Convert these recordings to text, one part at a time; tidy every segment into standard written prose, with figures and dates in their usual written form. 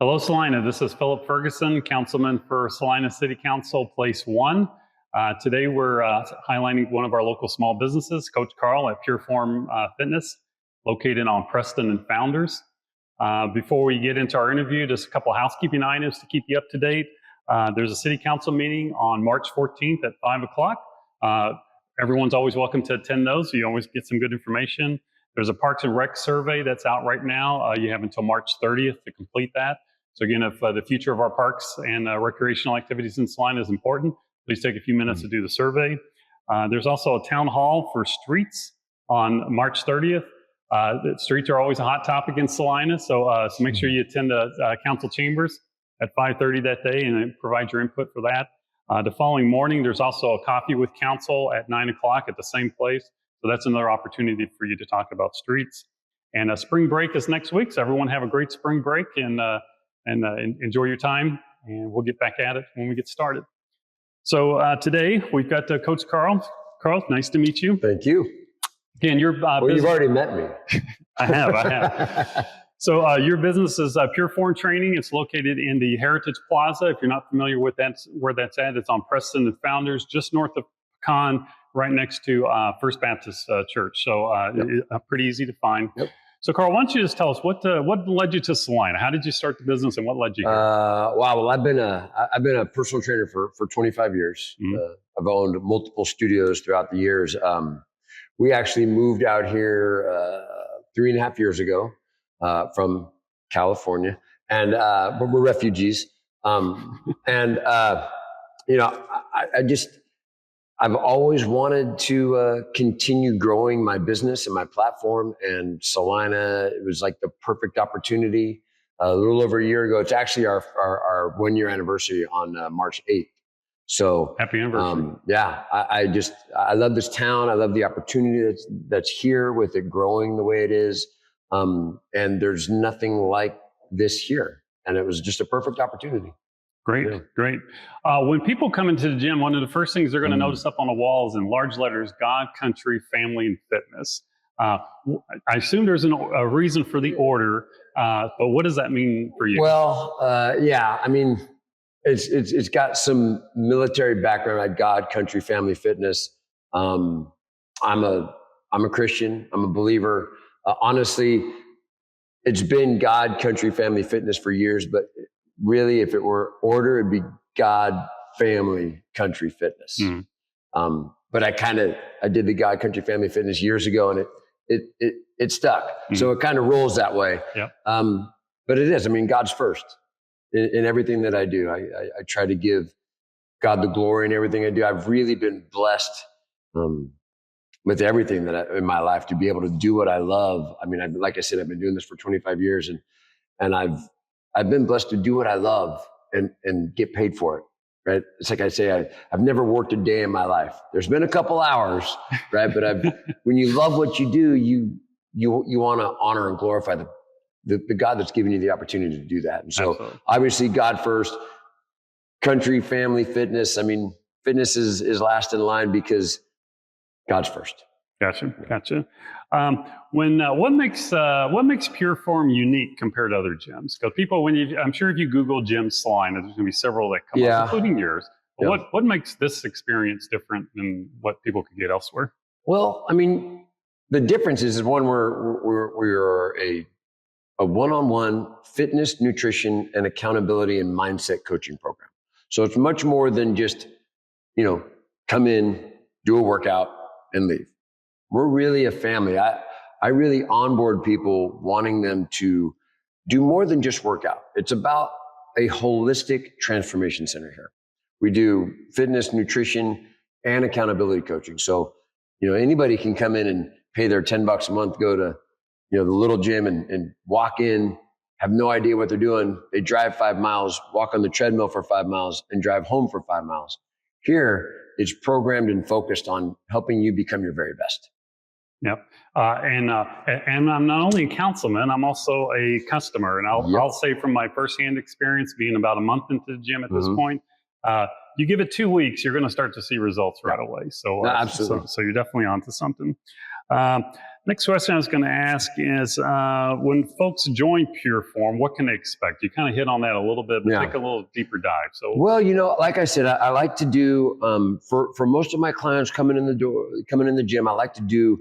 Hello, Celina. This is Philip Ferguson, Councilman for Celina City Council, Place 1. Today we're highlighting one of our local small businesses, Coach Carl at Pure Form Fitness, located on Preston and Founders. Before we get into our interview, just a couple housekeeping items to keep you up to date. There's a City Council meeting on March 14th at 5 o'clock. Everyone's always welcome to attend those, so you always get some good information. There's a Parks and Rec survey that's out right now. You have until March 30th to complete that. So again, if the future of our parks and recreational activities in Celina is important, please take a few minutes to do the survey. There's also a town hall for streets on March 30th. The streets are always a hot topic in Celina, so make sure you attend the council chambers at 5:30 that day and provide your input for that. The following morning, there's also a coffee with council at 9 o'clock at the same place. So that's another opportunity for you to talk about streets. And spring break is next week, so everyone have a great spring break and enjoy your time. And we'll get back at it when we get started. So today we've got Coach Carl. Carl, nice to meet you. Thank you. Again, your well, you've already met me. I have. So your business is Pure Form Training. It's located in the Heritage Plaza. If you're not familiar with that, where that's at, it's on Preston and Founders, just north of Pecan, right next to First Baptist Church. So pretty easy to find. Yep. So Carl, why don't you just tell us what led you to Celina? How did you start the business and what led you here? Wow. Well, I've been a personal trainer for 25 years. Mm-hmm. I've owned multiple studios throughout the years. We actually moved out here 3.5 years ago from California, and we're refugees. I've always wanted to continue growing my business and my platform, and Celina, it was like the perfect opportunity. A little over a year ago, it's actually our 1-year anniversary on March 8th. So happy anniversary. I love this town. I love the opportunity that's here with it growing the way it is. And there's nothing like this here. And it was just a perfect opportunity. Great. When people come into the gym, one of the first things they're going to notice up on the walls in large letters, God, Country, Family, and Fitness. I assume there's a reason for the order, but what does that mean for you? Well, I mean, it's got some military background, like God, Country, Family, Fitness. I'm a Christian. I'm a believer. Honestly, it's been God, Country, Family, Fitness for years, but really, if it were order, it'd be God, Family, Country, Fitness. Mm. But I did the God, Country, Family, Fitness years ago, and it stuck. Mm. So it kind of rolls that way. Yep. But it is. I mean, God's first in everything that I do. I try to give God the glory in everything I do. I've really been blessed with everything in my life to be able to do what I love. I mean, like I said, I've been doing this for 25 years, and I've been blessed to do what I love and get paid for it, right? It's like I say, I've never worked a day in my life. There's been a couple hours, right? But when you love what you do, you want to honor and glorify the God that's given you the opportunity to do that. And so Absolutely. Obviously God first, Country, Family, Fitness. I mean, fitness is last in line because God's first. Gotcha. What makes Pure Form unique compared to other gyms? Because people, I'm sure if you Google Gym Celina, there's going to be several that come up, including yours. But what makes this experience different than what people could get elsewhere? Well, I mean, the difference is one we're a one-on-one fitness, nutrition, and accountability and mindset coaching program. So it's much more than just, come in, do a workout, and leave. We're really a family. I really onboard people wanting them to do more than just work out. It's about a holistic transformation center here. We do fitness, nutrition, and accountability coaching. So, anybody can come in and pay their $10 a month, go to, the little gym and walk in, have no idea what they're doing. They drive 5 miles, walk on the treadmill for 5 miles, and drive home for 5 miles. Here, it's programmed and focused on helping you become your very best. Yep. And I'm not only a councilman, I'm also a customer. And I'll say from my firsthand experience, being about a month into the gym at this point, you give it 2 weeks, you're going to start to see results right away. So, absolutely. So you're definitely onto something. Next question I was going to ask is, when folks join Pure Form, what can they expect? You kind of hit on that a little bit, but take a little deeper dive. So, well, like I said, I like to do for most of my clients coming in the gym, I like to do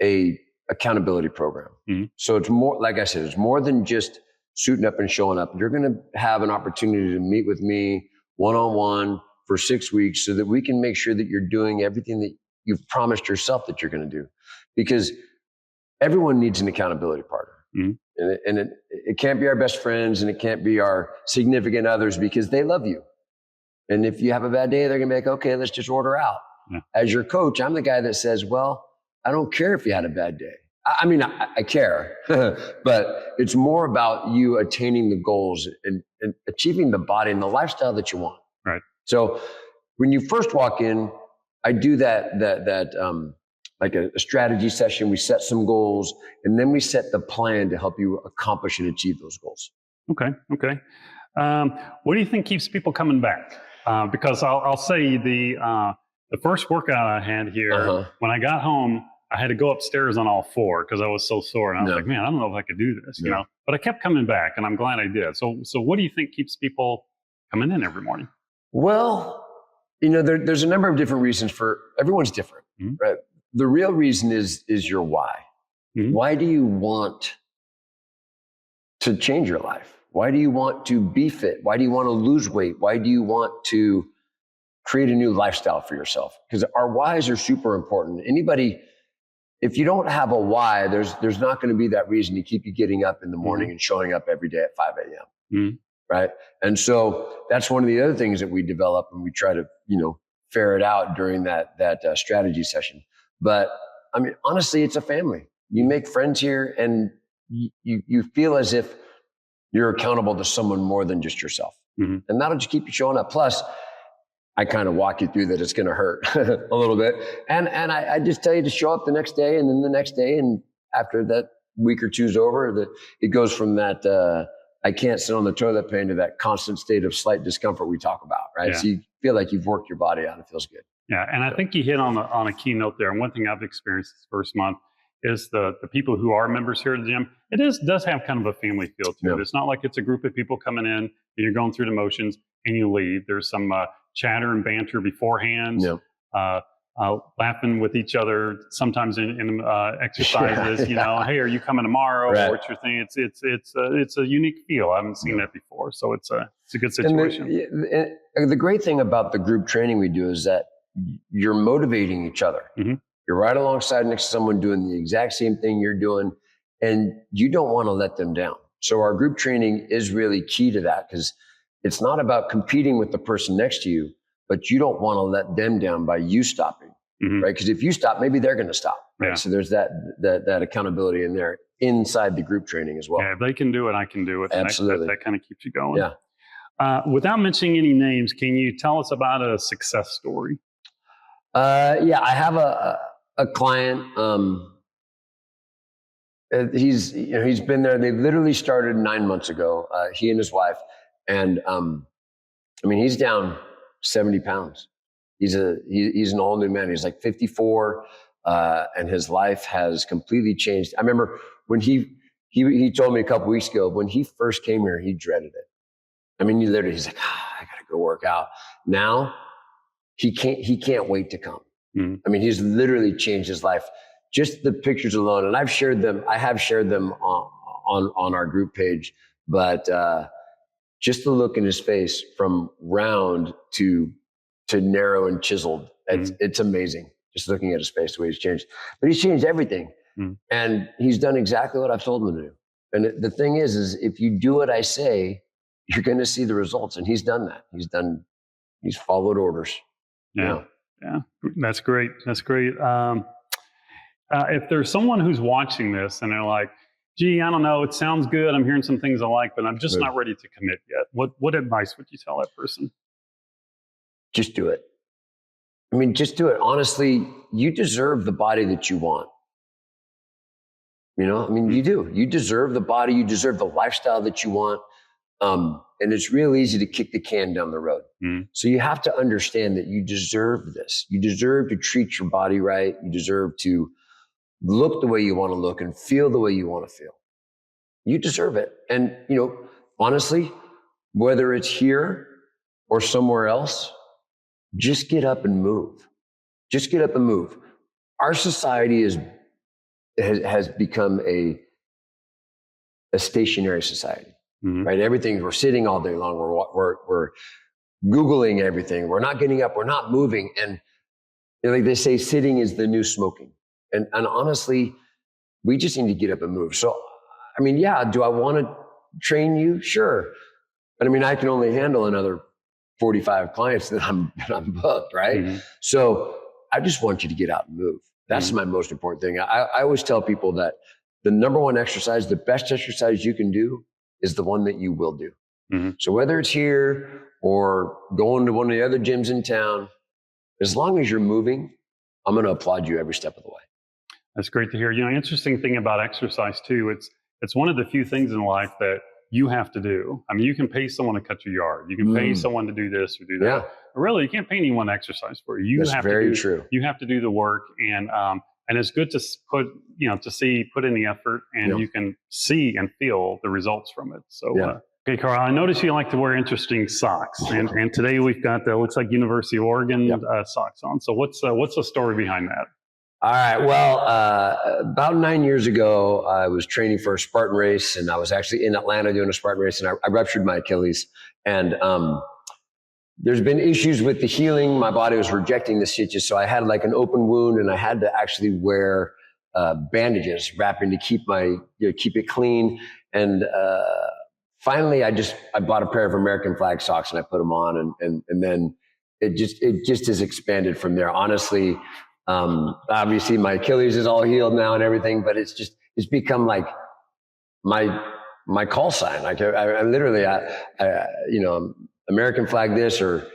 a accountability program. Mm-hmm. So it's more, like I said, it's more than just suiting up and showing up. You're going to have an opportunity to meet with me one-on-one for 6 weeks so that we can make sure that you're doing everything that you've promised yourself that you're going to do. Because everyone needs an accountability partner. Mm-hmm. And it can't be our best friends and it can't be our significant others because they love you. And if you have a bad day, they're going to be like, okay, let's just order out. Yeah. As your coach, I'm the guy that says, well, I don't care if you had a bad day. I mean, I care, but it's more about you attaining the goals and achieving the body and the lifestyle that you want. Right. So when you first walk in, I do that like a strategy session. We set some goals and then we set the plan to help you accomplish and achieve those goals. Okay. What do you think keeps people coming back? Because I'll say the first workout I had here, when I got home, I had to go upstairs on all four because I was so sore. And I was like, man, I don't know if I could do this, you know, but I kept coming back and I'm glad I did. So what do you think keeps people coming in every morning? Well, there's a number of different reasons everyone's different, mm-hmm. right? The real reason is your why. Mm-hmm. Why do you want to change your life? Why do you want to be fit? Why do you want to lose weight? Why do you want to create a new lifestyle for yourself? Because our whys are super important. If you don't have a why, there's not going to be that reason to keep you getting up in the morning mm-hmm. and showing up every day at 5 a.m. Mm-hmm. Right? And so that's one of the other things that we develop and we try to, ferret out during that strategy session. But I mean, honestly, it's a family. You make friends here and you feel as if you're accountable to someone more than just yourself. Mm-hmm. And that'll just keep you showing up. Plus, I kind of walk you through that it's going to hurt a little bit. And I just tell you to show up the next day and then the next day. And after that week or two's over, it goes from that I can't sit on the toilet pain to that constant state of slight discomfort we talk about, right? Yeah. So you feel like you've worked your body out and it feels good. Yeah, and I think you hit on a key note there. And one thing I've experienced this first month is the people who are members here at the gym. It does have kind of a family feel to it. It's not like it's a group of people coming in and you're going through the motions and you leave. There's some chatter and banter beforehand, laughing with each other. Sometimes in exercises, hey, are you coming tomorrow? Right. Or what's your thing? It's a unique feel. I haven't seen that before, so it's a good situation. And the great thing about the group training we do is that you're motivating each other. Mm-hmm. You're right alongside next to someone doing the exact same thing you're doing, and you don't want to let them down. So our group training is really key to that because it's not about competing with the person next to you, but you don't want to let them down by you stopping, mm-hmm. right? Because if you stop, maybe they're going to stop. Right? Yeah. So there's that accountability in there inside the group training as well. Yeah, if they can do it, I can do it. Absolutely. That kind of keeps you going. Yeah. Without mentioning any names, can you tell us about a success story? I have a client. He's been there. They literally started 9 months ago. He and his wife, and he's down 70 pounds. He's an all new man. He's like 54, and his life has completely changed. I remember when he told me a couple weeks ago when he first came here, he dreaded it. He's like, I gotta go work out. Now he can't wait to come. Mm-hmm. He's literally changed his life. Just the pictures alone, and I have shared them on our group page, but just the look in his face from round to narrow and chiseled, it's amazing. Just looking at his face, the way he's changed. But he's changed everything, and he's done exactly what I've told him to do. And the thing is if you do what I say, you're going to see the results. And he's done that. He's followed orders. Yeah. That's great. If there's someone who's watching this and they're like, gee, I don't know, it sounds good. I'm hearing some things I like, but I'm just not ready to commit yet. What advice would you tell that person? Just do it. Just do it. Honestly, you deserve the body that you want. You do. You deserve the body. You deserve the lifestyle that you want. And it's real easy to kick the can down the road. Mm. So you have to understand that you deserve this. You deserve to treat your body right. You deserve to look the way you want to look, and feel the way you want to feel. You deserve it. And, honestly, whether it's here or somewhere else, just get up and move. Just get up and move. Our society has become a stationary society, right? Everything, we're sitting all day long. We're Googling everything. We're not getting up. We're not moving. And like they say, sitting is the new smoking. And honestly, we just need to get up and move. So, do I want to train you? Sure. But I can only handle another 45 clients that I'm booked, right? So I just want you to get out and move. That's my most important thing. I always tell people that the number one exercise, the best exercise you can do is the one that you will do. So whether it's here or going to one of the other gyms in town, as long as you're moving, I'm going to applaud you every step of the way. That's great to hear. Interesting thing about exercise too, it's one of the few things in life that you have to do. you can pay someone to cut your yard. You can pay someone to do this or do that. Yeah. But really, you can't pay anyone to exercise for you. That's very true. You have to do the work, and it's good to put in the effort, and you can see and feel the results from it. So, okay, Carl, I notice you like to wear interesting socks, and today we've got looks like University of Oregon socks on. So what's the story behind that? All right. Well, about 9 years ago, I was training for a Spartan race, and I was actually in Atlanta doing a Spartan race, and I ruptured my Achilles. And there's been issues with the healing. My body was rejecting the stitches, so I had like an open wound, and I had to actually wear bandages, wrapping to keep keep it clean. And finally, I bought a pair of American flag socks, and I put them on, and then it just has expanded from there. Honestly. Obviously my Achilles is all healed now and everything, but it's become like my call sign. Like I literally, American flag this or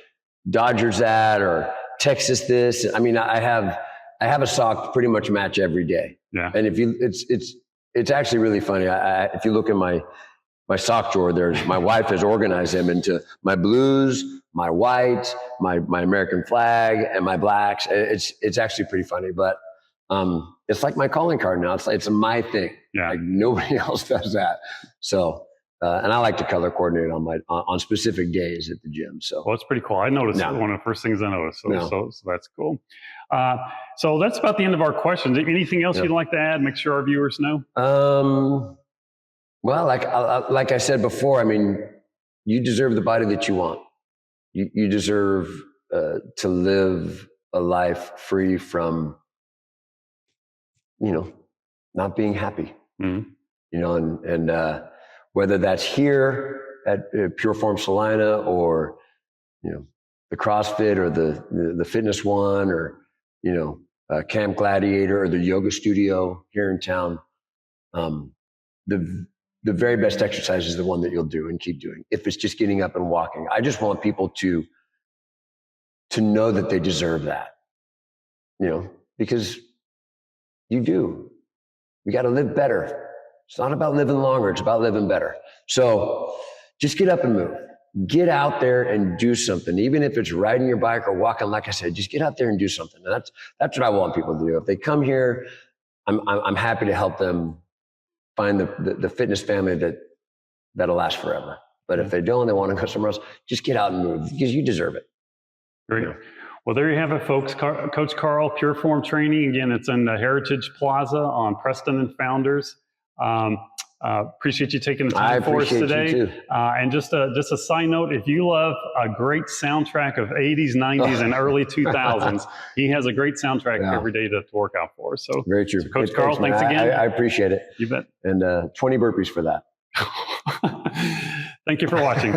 Dodgers that or Texas this. I have a sock pretty much match every day. Yeah. And it's actually really funny. If you look in my sock drawer, my wife has organized them into my blues, my whites, my American flag, and my blacks. It's actually pretty funny, but it's like my calling card now. It's my thing. Yeah. Like nobody else does that. So, and I like to color coordinate on specific days at the gym. So, well, it's pretty cool. I noticed one of the first things I noticed. So that's cool. So that's about the end of our questions. Anything else you'd like to add? Make sure our viewers know. Well, like I said before, you deserve the body that you want. You deserve to live a life free from, not being happy. And whether that's here at Pure Form Celina or, the CrossFit or the Fitness One or, Camp Gladiator or the yoga studio here in town, the very best exercise is the one that you'll do and keep doing. If it's just getting up and walking, I just want people to know that they deserve that, because you do. You got to live better. It's not about living longer. It's about living better. So just get up and move. Get out there and do something. Even if it's riding your bike or walking, like I said, just get out there and do something. And that's what I want people to do. If they come here, I'm happy to help them find the fitness family that'll last forever. But if they don't, they want to go somewhere else, just get out and move because you deserve it. Great. Well, there you have it, folks. Coach Carl, Pure Form Training. Again, it's in the Heritage Plaza on Preston and Founders. Appreciate you taking the time for us today. And just a side note, if you love a great soundtrack of 80s, 90s, and early 2000s, he has a great soundtrack every day to work out for. So very true. So Coach Carl, thanks again. I appreciate it. You bet. And 20 burpees for that. Thank you for watching.